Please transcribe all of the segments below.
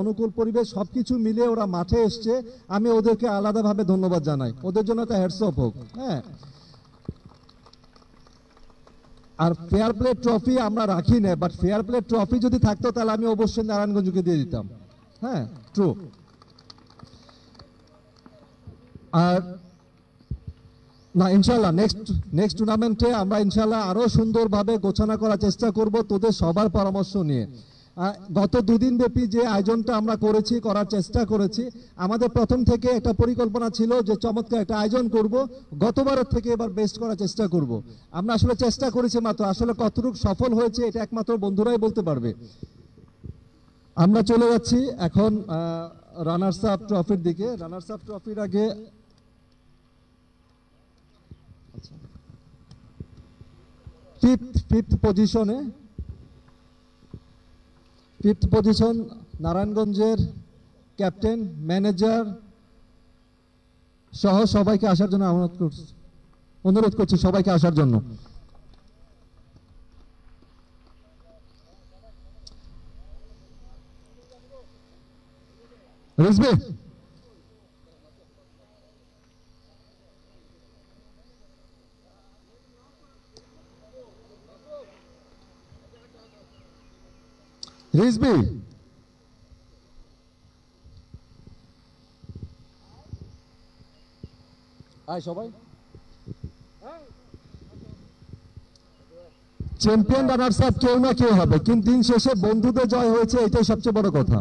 অনুকূল পরিবেশ সবকিছু মিলে ওরা মাঠে এসছে, আমি ওদেরকে আলাদাভাবে ধন্যবাদ জানাই। ওদের জন্য একটা হ্যাটস অফ হোক। হ্যাঁ, আর ফেয়ার প্লে ট্রফি আমরা রাখি না, বাট ফেয়ার প্লে ট্রফি যদি থাকতো তাহলে আমি অবশ্যই নারায়ণগঞ্জকে দিয়ে দিতাম। হ্যাঁ, ট্রু। আর না, ইনশাল্লাহ নেক্সট টুর্নামেন্টে আমরা ইনশাল্লাহ আরো সুন্দরভাবে গোছানো করার চেষ্টা করব তোদের সবার পরামর্শ নিয়ে। গত দুদিন ব্যাপী যে আয়োজনটা আমরা করার চেষ্টা করেছি, আমাদের প্রথম থেকে একটা পরিকল্পনা ছিল যে চমৎকার একটা আয়োজন করব, গতবারের থেকে এবার বেস্ট করার চেষ্টা করব। আমরা আসলে চেষ্টা করেছি মাত্র, আসলে কতটুকু সফল হয়েছে এটা একমাত্র বন্ধুরাই বলতে পারবে। আমরা চলে যাচ্ছি এখন রানার্স আপ ট্রফির দিকে। রানার্স আপ ট্রফির আগে ফিফথ পজিশন নারায়ণগঞ্জের ক্যাপ্টেন, ম্যানেজার সহ সবাইকে আসার জন্য অনুরোধ করছি সবাইকে আসার জন্য। রিজভি, রিজভি, আয় সবাই। চ্যাম্পিয়ন রানার্স আপ কেউ না কেউ হবে, কিন্তু দিন শেষে বন্ধুদের জয় হয়েছে, এটাই সবচেয়ে বড় কথা।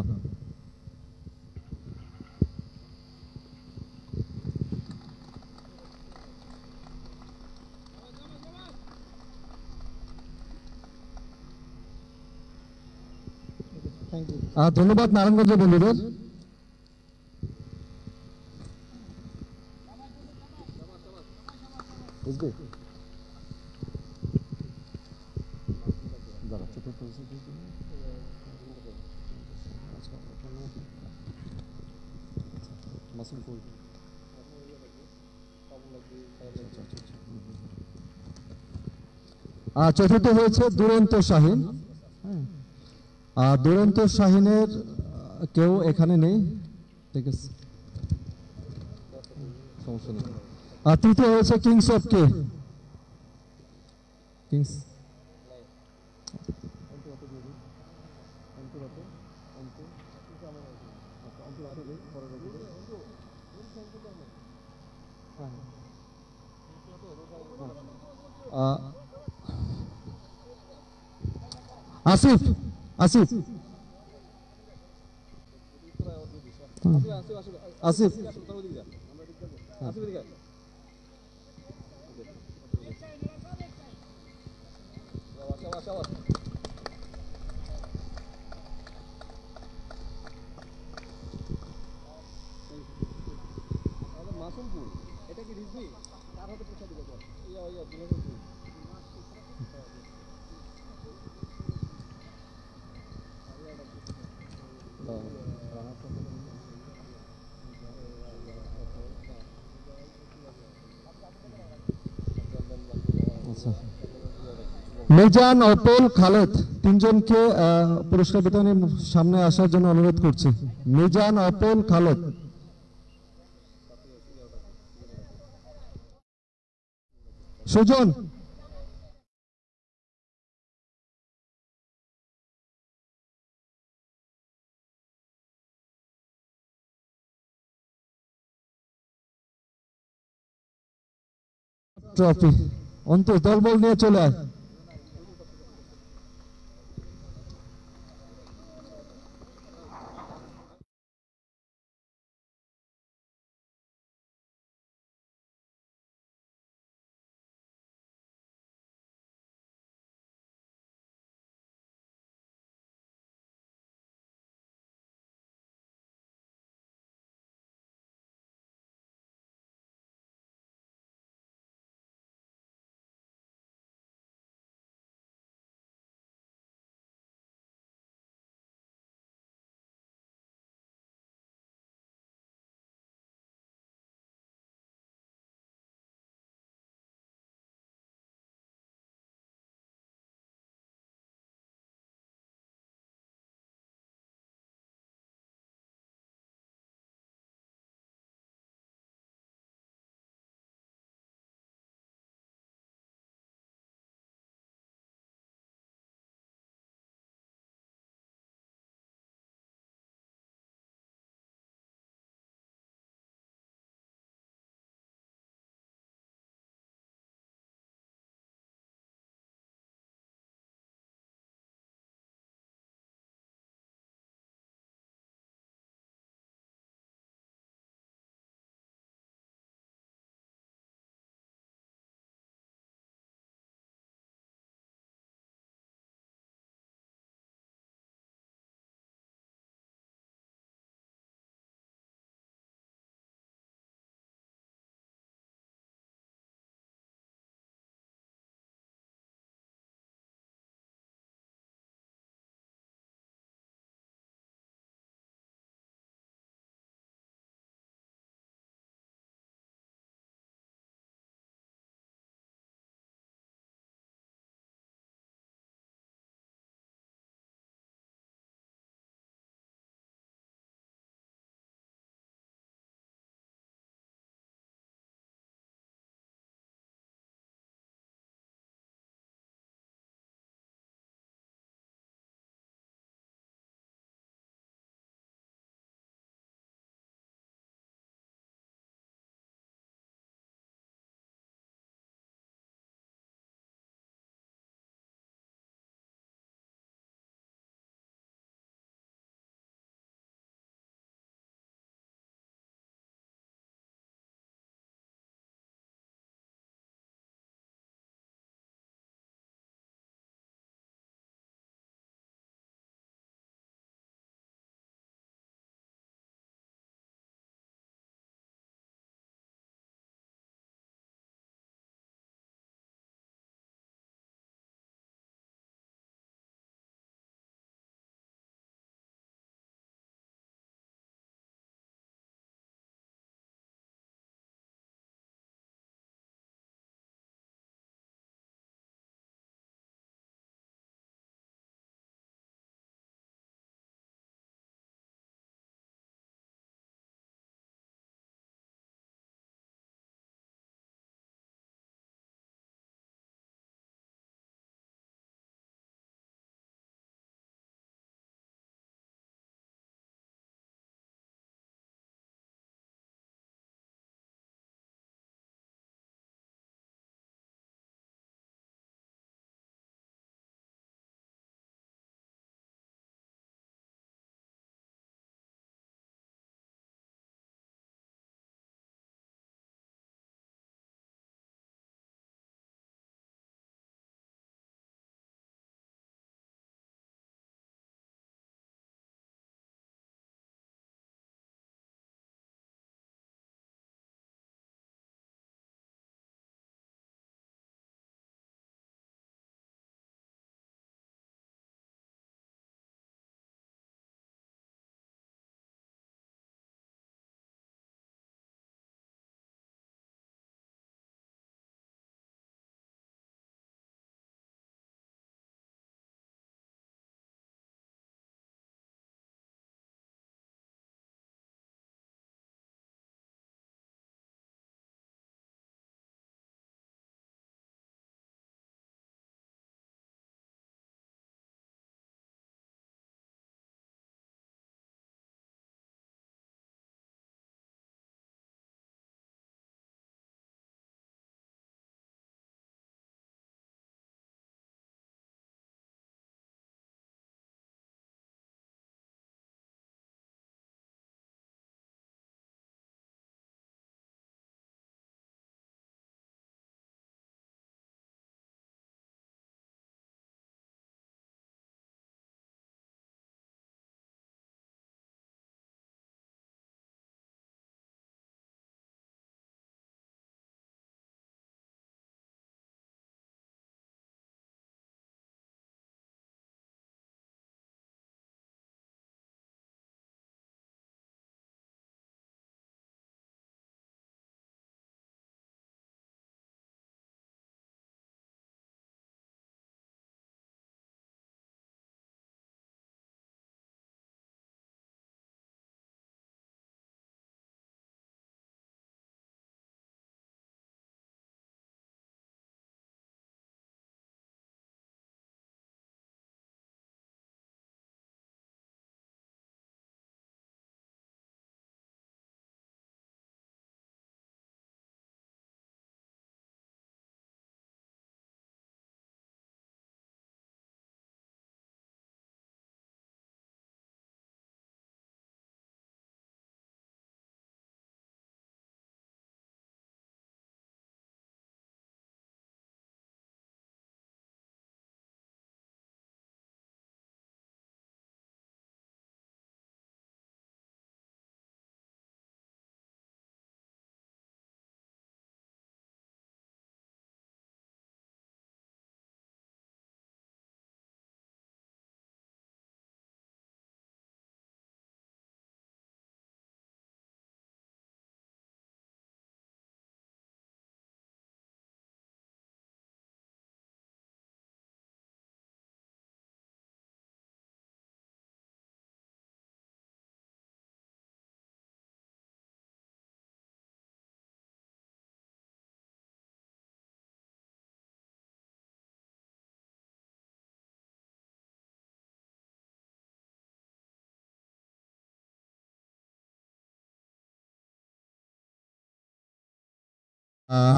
ধন্যবাদ নারায়ণগঞ্জের বন্ধুদের। চতুর্থ হয়েছে দুরন্ত শাহিন। দুরন্ত শাহিনের কেউ এখানে নেই, ঠিক আছে, সমস্যা নেই। তৃতীয় হয়েছে কিংস অফ কে কিংস। আসিফ, আসিফ, আসিফ, মাসুমপুর, এটা কি রিজভি? কার হাতে পৌঁছা দিবে? মিজান, অপল, খালেদ তিনজনকে পুরস্কার বিতরণের সামনে আসার জন্য অনুরোধ করছি। মিজান, অপল, খালেদ। সুজন, ট্রফি অন্তর দলবল নিয়ে চলে আয়।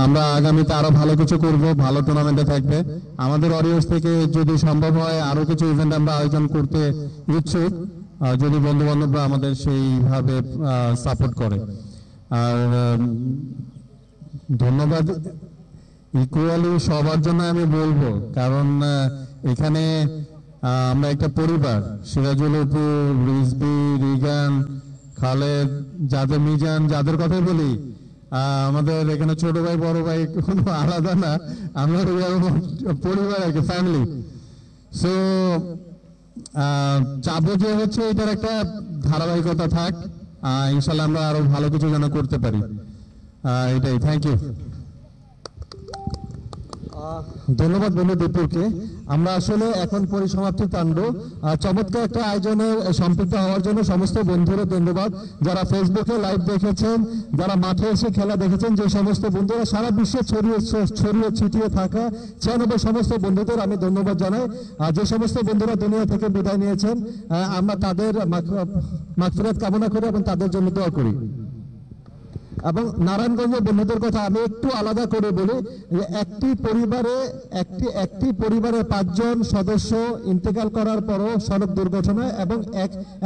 আমরা আগামীতে আরো ভালো কিছু করব, ভালো টুর্নামেন্টে থাকবে। আমাদের অডিয়েন্স থেকে যদি সম্ভব হয় আরো কিছু ইভেন্ট আমরা আয়োজন করতে ইচ্ছুক, যদি বন্ধু বান্ধবরা আমাদের সেইভাবে সাপোর্ট করে। আর ধন্যবাদ ইকুয়ালি সবার জন্য আমি বলবো, কারণ এখানে আমরা একটা পরিবার, সিরাজুল অপু, রিজবি, রিগান, খালেদ, যাদের মিজান, যাদের কথাই বলি, আমাদের এখানে ছোট ভাই বড় ভাই কোনো আলাদা না, আমরা পরিবার আর কি, ফ্যামিলি। সো চাবো যে হচ্ছে এটার একটা ধারাবাহিকতা থাক, ইনশাল্লাহ আমরা আরো ভালো কিছু যেন করতে পারি, এটাই। Thank you. ধন্যবাদ বন্ধু দীপুরকে। আমরা আসলে এখন পরিসমাপ্তি টানব। চমৎকার একটা আয়োজনে সম্পৃক্ত হওয়ার জন্য সমস্ত বন্ধুরা ধন্যবাদ, যারা ফেসবুকে লাইভ দেখেছেন, যারা মাঠে এসে খেলা দেখেছেন, যে সমস্ত বন্ধুরা সারা বিশ্বে ছড়িয়ে ছিটিয়ে থাকা 96 সমস্ত বন্ধুদের আমি ধন্যবাদ জানাই। যে সমস্ত বন্ধুরা দুনিয়া থেকে বিদায় নিয়েছেন, আমরা তাদের মাগফিরাত কামনা করি এবং তাদের জন্য দোয়া করি। এবং নারায়ণগঞ্জের বন্ধুদের কথা আমি একটু আলাদা করে বলি, যে একটি পরিবারে 5 জন সদস্য ইন্তেকাল করার পরও সড়ক দুর্ঘটনায়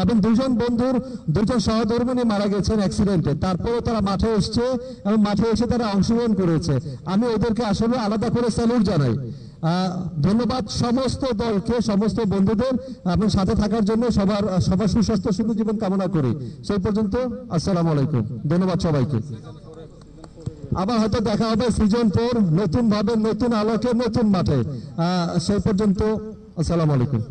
এবং 2 সহধর্মিণী মারা গেছেন অ্যাক্সিডেন্টে, তারপরেও তারা মাঠে এসছে এবং মাঠে এসে তারা অংশগ্রহণ করেছে। আমি ওদেরকে আসলে আলাদা করে স্যালুট জানাই। ধন্যবাদ সমস্ত দলকে, সমস্ত বন্ধুদের এবং সাথে থাকার জন্য। সবার সুস্বাস্থ্য সুন্দর জীবন কামনা করি। সেই পর্যন্ত আসসালামু আলাইকুম, ধন্যবাদ সবাইকে। আবার হয়তো দেখা হবে সিজন 4 নতুন ভাবে, নতুন আলোকে, নতুন মাঠে। সেই পর্যন্ত আসসালামু আলাইকুম।